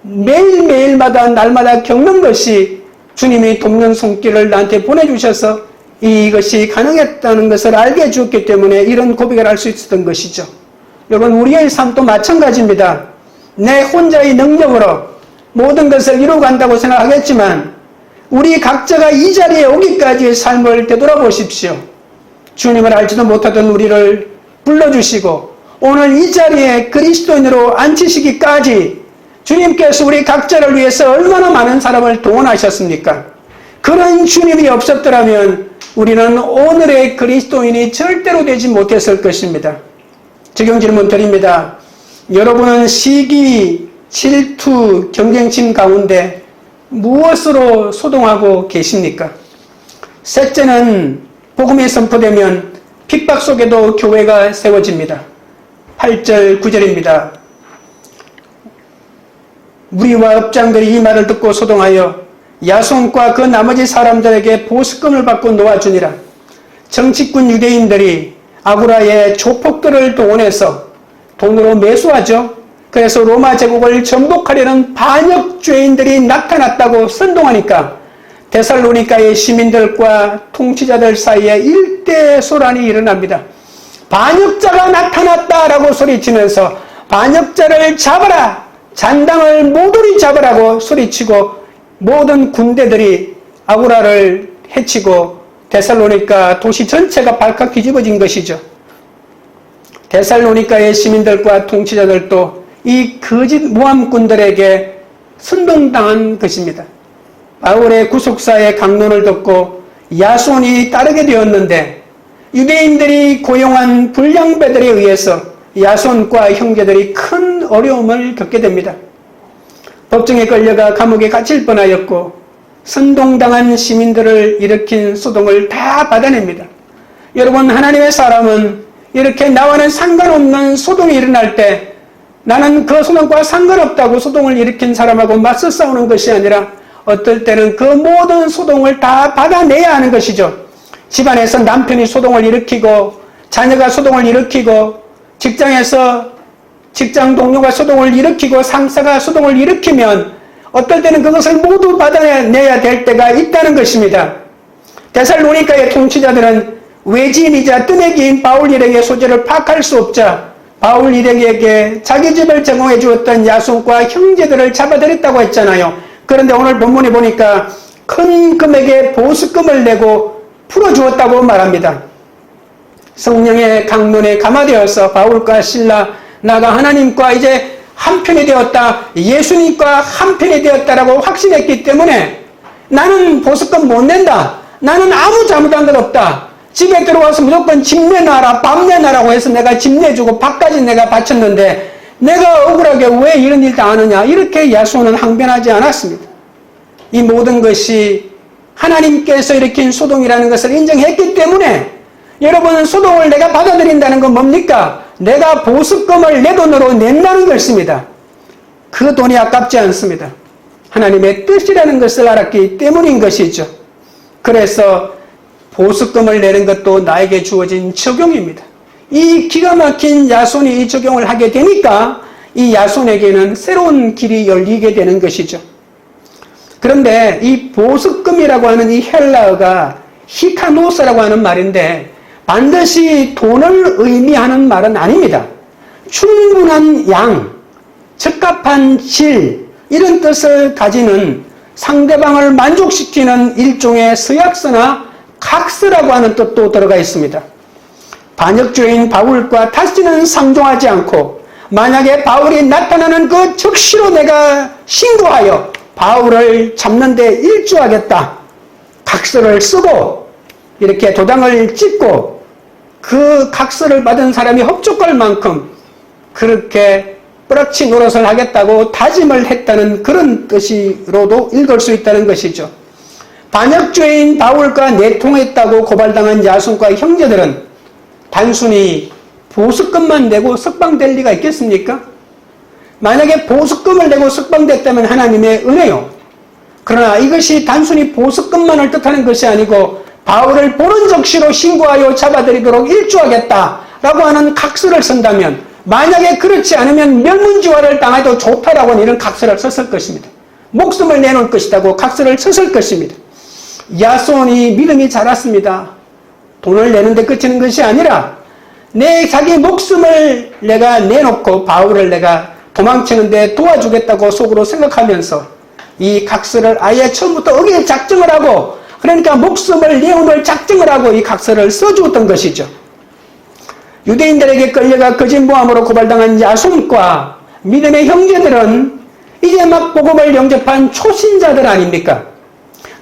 매일매일마다 날마다 겪는 것이 주님이 돕는 손길을 나한테 보내주셔서 이것이 가능했다는 것을 알게 해주었기 때문에 이런 고백을 할 수 있었던 것이죠. 여러분, 우리의 삶도 마찬가지입니다. 내 혼자의 능력으로 모든 것을 이루어간다고 생각하겠지만 우리 각자가 이 자리에 오기까지의 삶을 되돌아보십시오. 주님을 알지도 못하던 우리를 불러주시고 오늘 이 자리에 그리스도인으로 앉히시기까지 주님께서 우리 각자를 위해서 얼마나 많은 사람을 동원하셨습니까? 그런 주님이 없었더라면 우리는 오늘의 그리스도인이 절대로 되지 못했을 것입니다. 적용 질문 드립니다. 여러분은 시기, 질투, 경쟁심 가운데 무엇으로 소동하고 계십니까? 셋째는 복음이 선포되면 핍박 속에도 교회가 세워집니다. 8절, 9절입니다. 무리와 업장들이 이 말을 듣고 소동하여 야손과 그 나머지 사람들에게 보석금을 받고 놓아주니라. 정치꾼 유대인들이 아구라의 조폭들을 동원해서 돈으로 매수하죠. 그래서 로마 제국을 정복하려는 반역죄인들이 나타났다고 선동하니까 데살로니가의 시민들과 통치자들 사이에 일대 소란이 일어납니다. 반역자가 나타났다라고 소리치면서 반역자를 잡아라! 잔당을 모조리 잡으라고 소리치고 모든 군대들이 아구라를 해치고 데살로니가 도시 전체가 발칵 뒤집어진 것이죠. 데살로니가의 시민들과 통치자들도 이 거짓 모함꾼들에게 선동당한 것입니다. 바울의 구속사의 강론을 듣고 야손이 따르게 되었는데 유대인들이 고용한 불량배들에 의해서 야손과 형제들이 큰 어려움을 겪게 됩니다. 법정에 끌려가 감옥에 갇힐 뻔하였고 선동당한 시민들을 일으킨 소동을 다 받아냅니다. 여러분, 하나님의 사람은 이렇게 나와는 상관없는 소동이 일어날 때 나는 그 소동과 상관없다고 소동을 일으킨 사람하고 맞서 싸우는 것이 아니라 어떨 때는 그 모든 소동을 다 받아내야 하는 것이죠. 집안에서 남편이 소동을 일으키고 자녀가 소동을 일으키고 직장에서 직장 동료가 소동을 일으키고 상사가 소동을 일으키면 어떨 때는 그것을 모두 받아내야 될 때가 있다는 것입니다. 데살로니가의 통치자들은 외지인이자 뜨내기인 바울 일행의 소재를 파악할 수 없자 바울 일행에게 자기 집을 제공해 주었던 야손과 형제들을 잡아들였다고 했잖아요. 그런데 오늘 본문에 보니까 큰 금액의 보수금을 내고 풀어주었다고 말합니다. 성령의 강론에 감화되어서 바울과 실라 나가 하나님과 이제 한편이 되었다, 예수님과 한편이 되었다라고 확신했기 때문에 나는 보수금 못 낸다, 나는 아무 잘못한 것 없다, 집에 들어와서 무조건 집 내놔라, 밥 내놔라고 해서 내가 집 내주고 밥까지 내가 바쳤는데 내가 억울하게 왜 이런 일 다 하느냐, 이렇게 야손은 항변하지 않았습니다. 이 모든 것이 하나님께서 일으킨 소동이라는 것을 인정했기 때문에, 여러분, 소동을 내가 받아들인다는 건 뭡니까? 내가 보수금을 내 돈으로 낸다는 것입니다. 그 돈이 아깝지 않습니다. 하나님의 뜻이라는 것을 알았기 때문인 것이죠. 그래서 보수금을 내는 것도 나에게 주어진 적용입니다. 이 기가 막힌 야손이 이 적용을 하게 되니까 이 야손에게는 새로운 길이 열리게 되는 것이죠. 그런데 이 보수금이라고 하는 이 헬라어가 히카노스라고 하는 말인데 반드시 돈을 의미하는 말은 아닙니다. 충분한 양, 적합한 질, 이런 뜻을 가지는 상대방을 만족시키는 일종의 서약서나 각서라고 하는 뜻도 들어가 있습니다. 반역죄인 바울과 다시는 상종하지 않고 만약에 바울이 나타나는 그 즉시로 내가 신고하여 바울을 잡는 데 일조하겠다, 각서를 쓰고 이렇게 도장을 찍고 그 각서를 받은 사람이 흡족할 만큼 그렇게 뿌락치 노릇을 하겠다고 다짐을 했다는 그런 뜻으로도 읽을 수 있다는 것이죠. 반역죄인 바울과 내통했다고 고발당한 야손과 형제들은 단순히 보수금만 내고 석방될 리가 있겠습니까? 만약에 보수금을 내고 석방됐다면 하나님의 은혜요. 그러나 이것이 단순히 보수금만을 뜻하는 것이 아니고 바울을 보는 적시로 신고하여 잡아들이도록 일조하겠다라고 하는 각서를 쓴다면, 만약에 그렇지 않으면 멸문지화를 당해도 좋다라고 하는 이런 각서를 썼을 것입니다. 목숨을 내놓을 것이라고 각서를 썼을 것입니다. 야손이 믿음이 자랐습니다. 돈을 내는데 그치는 것이 아니라 내 자기 목숨을 내가 내놓고 바울을 내가 도망치는데 도와주겠다고 속으로 생각하면서 이 각서를 아예 처음부터 어길 작정을 하고, 그러니까 목숨을 내어놓을 작정을 하고 이 각서를 써주었던 것이죠. 유대인들에게 끌려가 거짓모함으로 고발당한 야손과 믿음의 형제들은 이제 막 복음을 영접한 초신자들 아닙니까?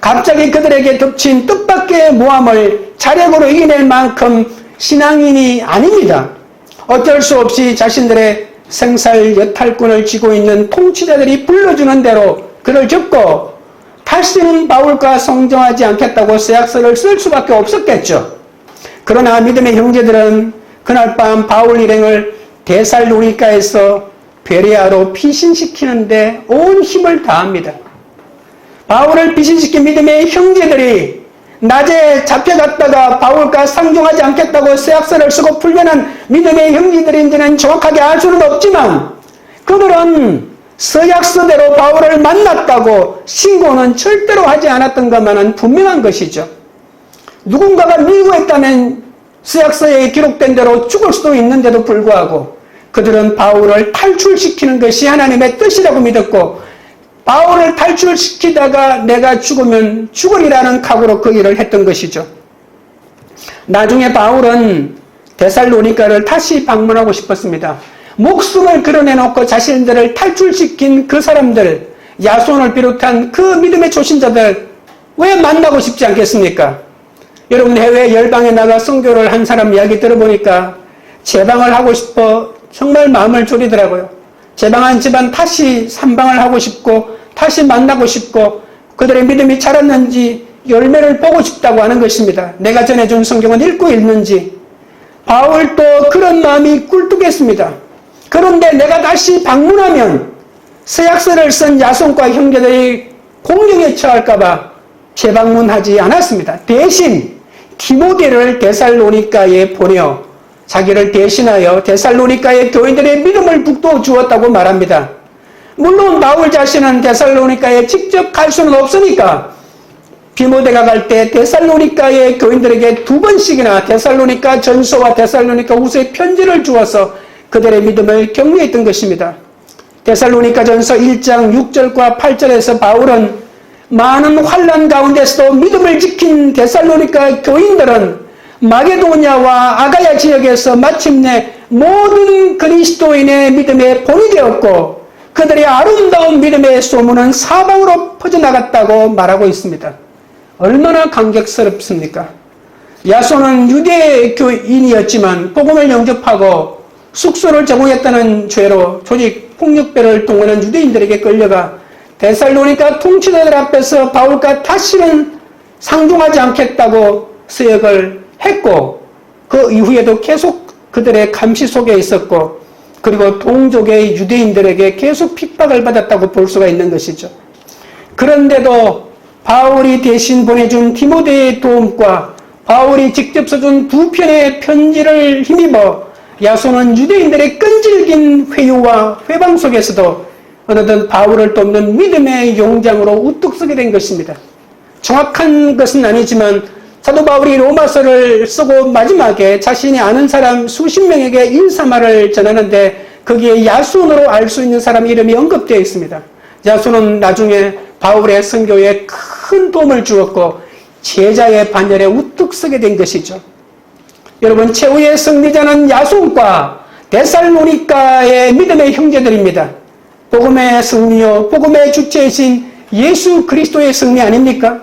갑자기 그들에게 덮친 뜻밖의 모함을 자력으로 이겨낼 만큼 신앙인이 아닙니다. 어쩔 수 없이 자신들의 생살 여탈권을 쥐고 있는 통치자들이 불러주는 대로 그를 적고 다시는 바울과 성정하지 않겠다고 서약서를 쓸 수밖에 없었겠죠. 그러나 믿음의 형제들은 그날 밤 바울 일행을 데살로니가에서 베레아로 피신시키는데 온 힘을 다합니다. 바울을 피신시킨 믿음의 형제들이 낮에 잡혀갔다가 바울과 상종하지 않겠다고 서약서를 쓰고 풀려난 믿음의 형제들인지는 정확하게 알 수는 없지만 그들은 서약서대로 바울을 만났다고 신고는 절대로 하지 않았던 것만은 분명한 것이죠. 누군가가 밀고 했다면 서약서에 기록된 대로 죽을 수도 있는데도 불구하고 그들은 바울을 탈출시키는 것이 하나님의 뜻이라고 믿었고, 바울을 탈출시키다가 내가 죽으면 죽으리라는 각오로 그 일을 했던 것이죠. 나중에 바울은 데살로니가를 다시 방문하고 싶었습니다. 목숨을 걸어내놓고 자신들을 탈출시킨 그 사람들, 야손을 비롯한 그 믿음의 초신자들 왜 만나고 싶지 않겠습니까? 여러분, 해외 열방에 나가 선교를 한 사람 이야기 들어보니까 제방을 하고 싶어 정말 마음을 졸이더라고요. 제방한 집안 다시 삼방을 하고 싶고 다시 만나고 싶고 그들의 믿음이 자랐는지 열매를 보고 싶다고 하는 것입니다. 내가 전해준 성경은 읽고 있는지. 바울도 그런 마음이 꿀뚝했습니다. 그런데 내가 다시 방문하면 서약서를 쓴 야손과 형제들이 공경에 처할까봐 재방문하지 않았습니다. 대신 디모데를 데살로니가에 보내어 자기를 대신하여 데살로니가의 교인들의 믿음을 북돋워 주었다고 말합니다. 물론 바울 자신은 데살로니가에 직접 갈 수는 없으니까 디모데가 갈 때 데살로니가의 교인들에게 2번씩이나 데살로니가 전서와 데살로니가 후서의 편지를 주어서 그들의 믿음을 격려했던 것입니다. 데살로니가 전서 1장 6절과 8절에서 바울은 많은 환난 가운데서도 믿음을 지킨 데살로니가 교인들은 마게도냐와 아가야 지역에서 마침내 모든 그리스도인의 믿음의 본이 되었고 그들의 아름다운 믿음의 소문은 사방으로 퍼져나갔다고 말하고 있습니다. 얼마나 감격스럽습니까? 야손은 유대교인이었지만 복음을 영접하고 숙소를 제공했다는 죄로 조직 폭력배를 동원한 유대인들에게 끌려가 데살로니가 통치자들 앞에서 바울과 다시는 상종하지 않겠다고 서역을 했고 그 이후에도 계속 그들의 감시 속에 있었고 그리고 동족의 유대인들에게 계속 핍박을 받았다고 볼 수가 있는 것이죠. 그런데도 바울이 대신 보내준 디모데의 도움과 바울이 직접 써준 2편의 편지를 힘입어 야손은 유대인들의 끈질긴 회유와 회방 속에서도 어느덧 바울을 돕는 믿음의 용장으로 우뚝 서게 된 것입니다. 정확한 것은 아니지만 사도 바울이 로마서를 쓰고 마지막에 자신이 아는 사람 수십 명에게 인사말을 전하는데 거기에 야손으로 알 수 있는 사람 이름이 언급되어 있습니다. 야손은 나중에 바울의 선교에 큰 도움을 주었고 제자의 반열에 우뚝 서게 된 것이죠. 여러분, 최후의 승리자는 야손과 데살로니가의 믿음의 형제들입니다. 복음의 승리요, 복음의 주체이신 예수 그리스도의 승리 아닙니까?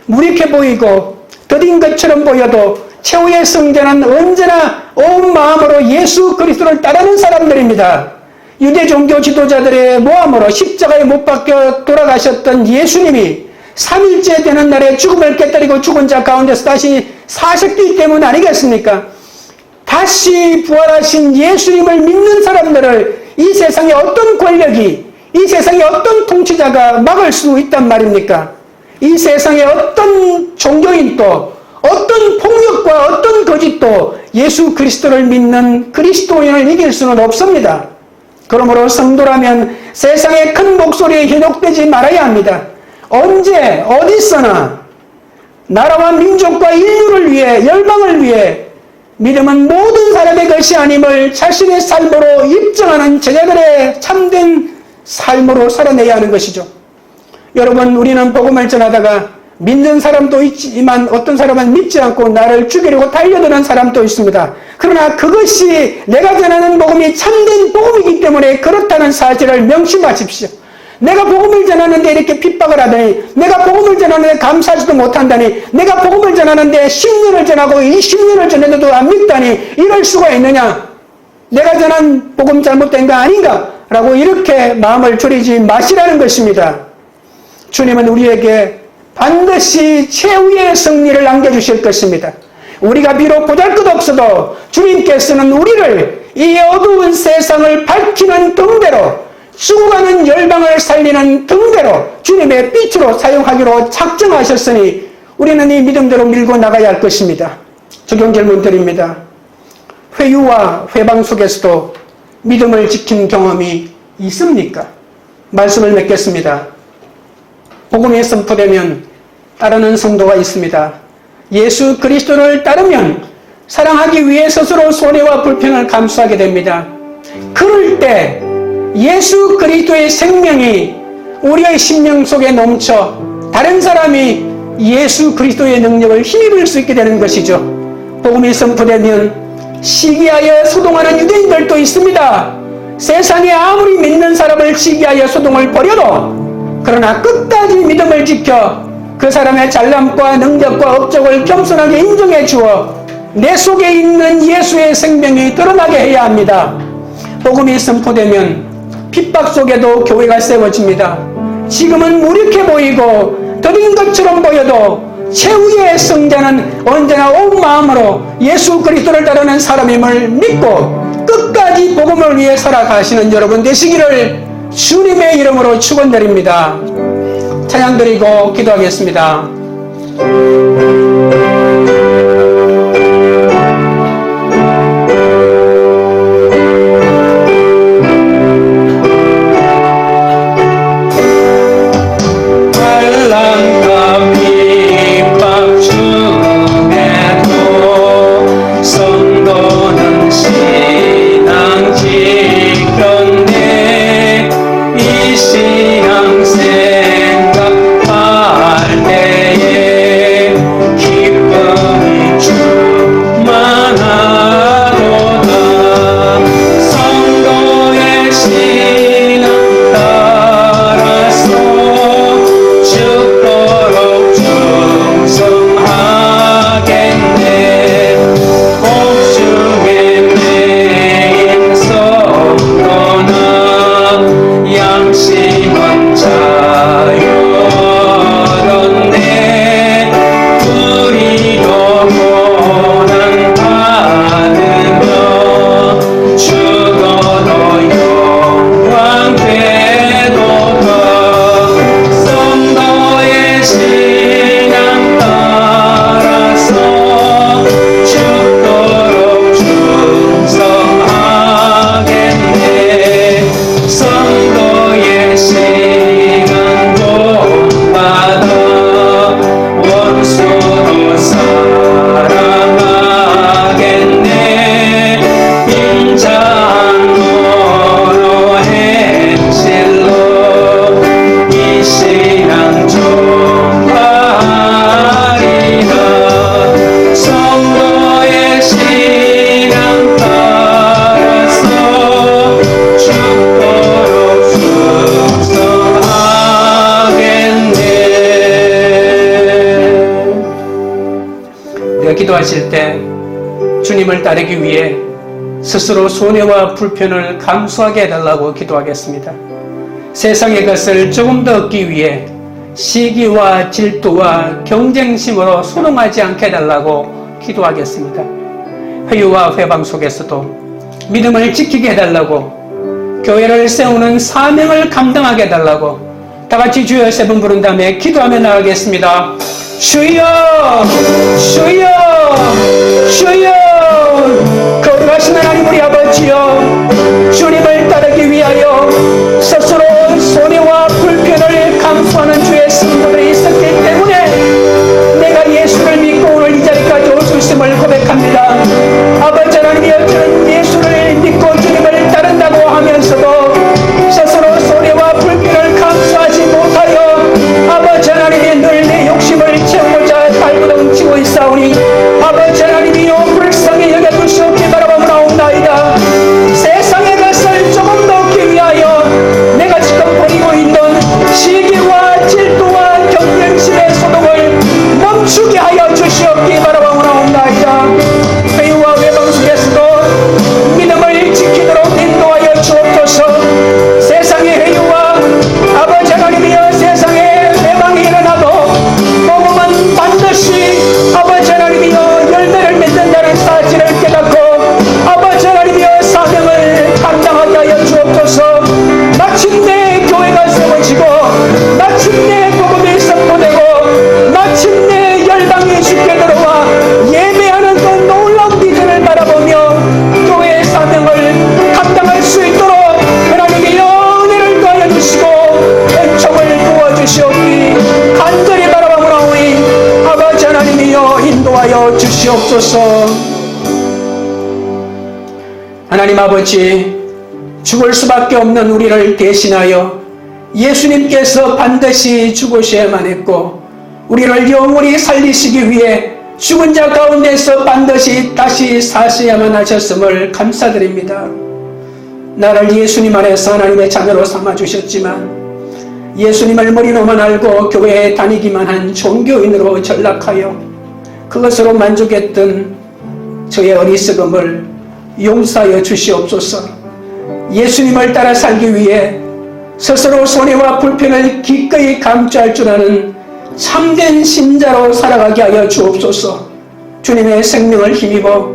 무력해 보이고 더딘 것처럼 보여도 최후의 승자는 언제나 온 마음으로 예수 그리스도를 따르는 사람들입니다. 유대 종교 지도자들의 모함으로 십자가에 못 박혀 돌아가셨던 예수님이 3일째 되는 날에 죽음을 깨뜨리고 죽은 자 가운데서 다시 사셨기 때문 아니겠습니까? 다시 부활하신 예수님을 믿는 사람들을 이 세상에 어떤 권력이, 이 세상에 어떤 통치자가 막을 수 있단 말입니까? 이 세상에 어떤 종교인도, 어떤 폭력과 어떤 거짓도 예수 그리스도를 믿는 그리스도인을 이길 수는 없습니다. 그러므로 성도라면 세상의 큰 목소리에 현혹되지 말아야 합니다. 언제 어디서나 나라와 민족과 인류를 위해, 열방을 위해 믿음은 모든 사람의 것이 아님을 자신의 삶으로 입증하는 제자들의 참된 삶으로 살아내야 하는 것이죠. 여러분, 우리는 복음을 전하다가 믿는 사람도 있지만 어떤 사람은 믿지 않고 나를 죽이려고 달려드는 사람도 있습니다. 그러나 그것이 내가 전하는 복음이 참된 복음이기 때문에 그렇다는 사실을 명심하십시오. 내가 복음을 전하는데 이렇게 핍박을 하다니, 내가 복음을 전하는데 감사하지도 못한다니, 내가 복음을 전하는데 10년을 전하고 20년을 전했는데도 안 믿다니 이럴 수가 있느냐? 내가 전한 복음 잘못된 거 아닌가? 라고 이렇게 마음을 졸이지 마시라는 것입니다. 주님은 우리에게 반드시 최후의 승리를 안겨주실 것입니다. 우리가 비록 보잘것없어도 주님께서는 우리를 이 어두운 세상을 밝히는 등대로, 죽어가는 열방을 살리는 등대로 주님의 빛으로 사용하기로 작정하셨으니 우리는 이 믿음대로 밀고 나가야 할 것입니다. 적용 질문 드립니다. 회유와 회방 속에서도 믿음을 지킨 경험이 있습니까? 말씀을 맺겠습니다. 복음이 선포되면 따르는 성도가 있습니다. 예수 그리스도를 따르면 사랑하기 위해 스스로 손해와 불평을 감수하게 됩니다. 그럴 때 예수 그리스도의 생명이 우리의 심령 속에 넘쳐 다른 사람이 예수 그리스도의 능력을 힘입을 수 있게 되는 것이죠. 복음이 선포되면 시기하여 소동하는 유대인들도 있습니다. 세상에 아무리 믿는 사람을 시기하여 소동을 벌여도 그러나 끝까지 믿음을 지켜 그 사람의 잘남과 능력과 업적을 겸손하게 인정해 주어 내 속에 있는 예수의 생명이 드러나게 해야 합니다. 복음이 선포되면 핍박 속에도 교회가 세워집니다. 지금은 무력해 보이고 더딘 것처럼 보여도 최후의 승자는 언제나 온 마음으로 예수 그리스도를 따르는 사람임을 믿고 끝까지 복음을 위해 살아가시는 여러분 되시기를 주님의 이름으로 축원드립니다. 찬양 드리고 기도하겠습니다. 기도하실 때 주님을 따르기 위해 스스로 손해와 불편을 감수하게 해달라고 기도하겠습니다. 세상의 것을 조금 더 얻기 위해 시기와 질투와 경쟁심으로 소동하지 않게 해달라고 기도하겠습니다. 회유와 회방 속에서도 믿음을 지키게 해달라고, 교회를 세우는 사명을 감당하게 해달라고 다 같이 주여 세 번 부른 다음에 기도하며 나가겠습니다. 주여, 주여, 주여. 거룩하신 하나님 우리 아버지여, 주님을 따르기 위하여 스스로 손해와 불편을 감수하는 주의 성도들이 있었기 때문에 내가 예수를 믿고 오늘 이 자리까지 올 수 있음을 고백합니다. 아버지 하나님이여, 저는 예수를 믿고 주님을 따른다고 하면서도 스스로 손해와 불편을 감수하지 못하여 아버지 하나님이 늘 내 욕심을 채우고자 발버둥치고 있사오니 아버지 하나님이여, 불쌍히 여겨주시옵기 바라옵나이다. 세상의 것을 조금 더 얻기 위하여 내가 지금 버리고 있는 시기와 질투와 경쟁심의 소동을 멈추게 하여 주시옵기 바라옵나이다. 회유와 외방 속에서도 믿음을 지키도록 인도하여 주옵소서. 세상의 회유와 아버지 하나님이여, 세상에 외방이 일어나도 복음은 반드시 아버지 하나님이여 열매를 맺는다는 사실을 깨닫고 아버지 하나님이여 사명을 감당하게 하여 주옵소서. 마침내 교회가 세워지고 마침내 복음이 선포되고 마침내 열방이 쉽게 들어와 예배하는 그 놀라운 비전을 바라보며 교회의 사명을 감당할 수 있도록 하나님의 은혜를 더하여 주시고 은총을 부어주시옵기 간절히 바라보오니 아버지 하나님이여 인도하여 주시옵소서. 하나님 아버지, 죽을 수밖에 없는 우리를 대신하여 예수님께서 반드시 죽으셔야만 했고 우리를 영원히 살리시기 위해 죽은 자 가운데서 반드시 다시 사셔야만 하셨음을 감사드립니다. 나를 예수님 안에서 하나님의 자녀로 삼아주셨지만 예수님을 머리로만 알고 교회에 다니기만 한 종교인으로 전락하여 그것으로 만족했던 저의 어리석음을 용서하여 주시옵소서. 예수님을 따라 살기 위해 스스로 손해와 불편을 기꺼이 감수할 줄 아는 참된 신자로 살아가게 하여 주옵소서. 주님의 생명을 힘입어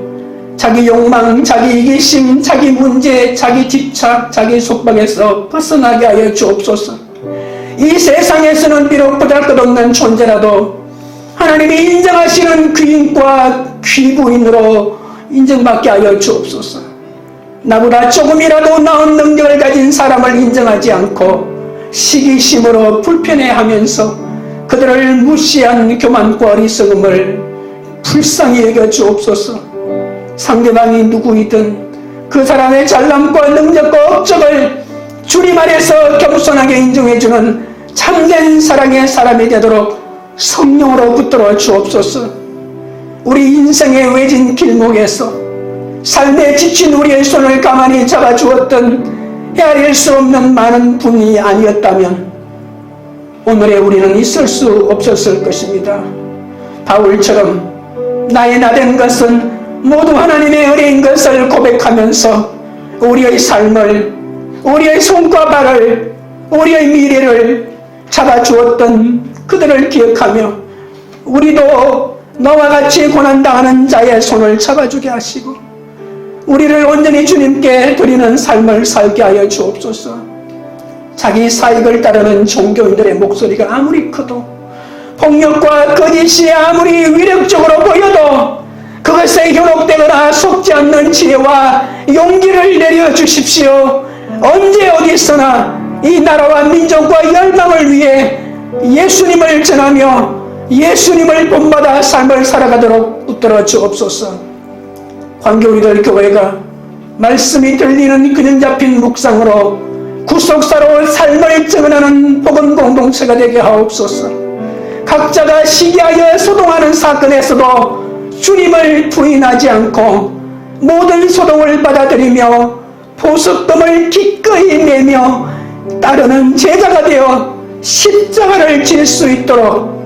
자기 욕망, 자기 이기심, 자기 문제, 자기 집착, 자기 속박에서 벗어나게 하여 주옵소서. 이 세상에서는 비록 보잘것없는 존재라도 하나님이 인정하시는 귀인과 귀부인으로 인정받게 하여 주옵소서. 나보다 조금이라도 나은 능력을 가진 사람을 인정하지 않고 시기심으로 불편해하면서 그들을 무시한 교만과 어리석음을 불쌍히 여겨 주옵소서. 상대방이 누구이든 그 사람의 잘남과 능력과 업적을 주님 안에서 겸손하게 인정해주는 참된 사랑의 사람이 되도록 성령으로 붙들어 주옵소서. 우리 인생의 외진 길목에서 삶에 지친 우리의 손을 가만히 잡아주었던 헤아릴 수 없는 많은 분이 아니었다면 오늘의 우리는 있을 수 없었을 것입니다. 바울처럼 나의 나된 것은 모두 하나님의 은혜인 것을 고백하면서 우리의 삶을, 우리의 손과 발을, 우리의 미래를 잡아주었던 그들을 기억하며 우리도 너와 같이 고난당하는 자의 손을 잡아주게 하시고 우리를 온전히 주님께 드리는 삶을 살게 하여 주옵소서. 자기 사익을 따르는 종교인들의 목소리가 아무리 커도, 폭력과 거짓이 아무리 위력적으로 보여도 그것에 현혹되거나 속지 않는 지혜와 용기를 내려주십시오. 언제 어디서나 이 나라와 민족과 열방을 위해 예수님을 전하며 예수님을 본받아 삶을 살아가도록 붙들어 주옵소서. 광교우리들 교회가 말씀이 들리는 균형 잡힌 묵상으로 구속사로 삶을 증언하는 복음 공동체가 되게 하옵소서. 각자가 시기하여 소동하는 사건에서도 주님을 부인하지 않고 모든 소동을 받아들이며 보석금을 기꺼이 내며 따르는 제자가 되어 십자가를 질 수 있도록,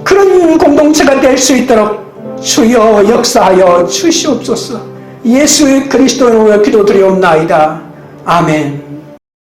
그런 공동체가 될 수 있도록 주여 역사하여 주시옵소서. 예수 그리스도의 기도드리옵나이다. 아멘.